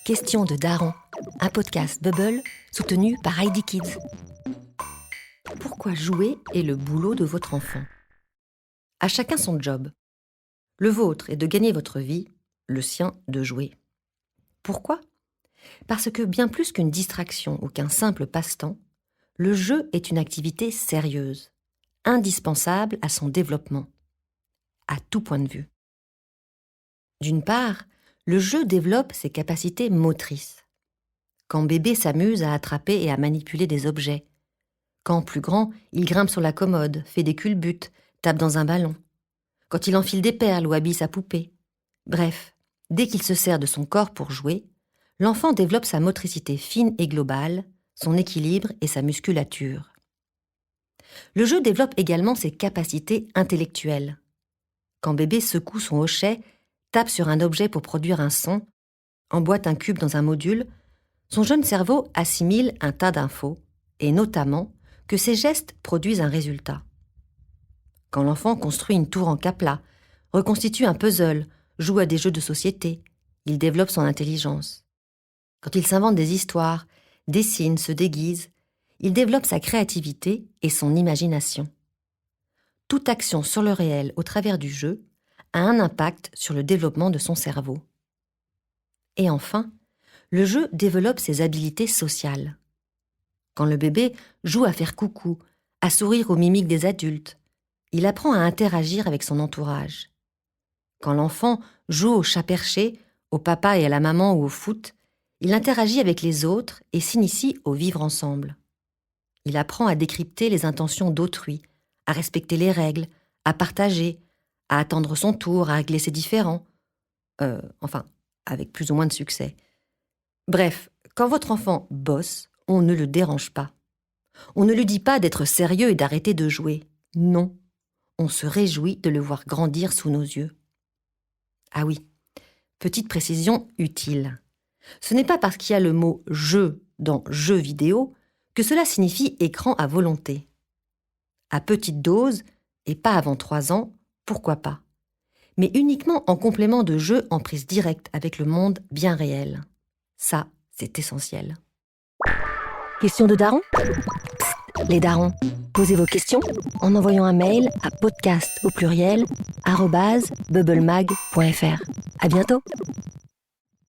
Question de Daron, un podcast Bubble soutenu par Heidi Kids. Pourquoi jouer est le boulot de votre enfant? À chacun son job. Le vôtre est de gagner votre vie, le sien de jouer. Pourquoi? Parce que bien plus qu'une distraction ou qu'un simple passe-temps, le jeu est une activité sérieuse, indispensable à son développement, à tout point de vue. D'une part, le jeu développe ses capacités motrices. Quand bébé s'amuse à attraper et à manipuler des objets. Quand plus grand, il grimpe sur la commode, fait des culbutes, tape dans un ballon. Quand il enfile des perles ou habille sa poupée. Bref, dès qu'il se sert de son corps pour jouer, l'enfant développe sa motricité fine et globale, son équilibre et sa musculature. Le jeu développe également ses capacités intellectuelles. Quand bébé secoue son hochet, tape sur un objet pour produire un son, emboîte un cube dans un module, son jeune cerveau assimile un tas d'infos, et notamment que ses gestes produisent un résultat. Quand l'enfant construit une tour en capla, reconstitue un puzzle, joue à des jeux de société, il développe son intelligence. Quand il s'invente des histoires, dessine, se déguise, il développe sa créativité et son imagination. Toute action sur le réel au travers du jeu a un impact sur le développement de son cerveau. Et enfin, le jeu développe ses habiletés sociales. Quand le bébé joue à faire coucou, à sourire aux mimiques des adultes, il apprend à interagir avec son entourage. Quand l'enfant joue au chat perché, au papa et à la maman ou au foot, il interagit avec les autres et s'initie au vivre ensemble. Il apprend à décrypter les intentions d'autrui, à respecter les règles, à partager, à attendre son tour, à régler ses différends. Avec plus ou moins de succès. Bref, quand votre enfant bosse, on ne le dérange pas. On ne lui dit pas d'être sérieux et d'arrêter de jouer. Non, on se réjouit de le voir grandir sous nos yeux. Ah oui, petite précision utile. Ce n'est pas parce qu'il y a le mot « jeu » dans « jeu vidéo » que cela signifie écran à volonté. À petite dose, et pas avant 3 ans, pourquoi pas? Mais uniquement en complément de jeux en prise directe avec le monde bien réel. Ça, c'est essentiel. Question de daron? Les darons, posez vos questions en envoyant un mail à podcast@bubblemag.fr. À bientôt!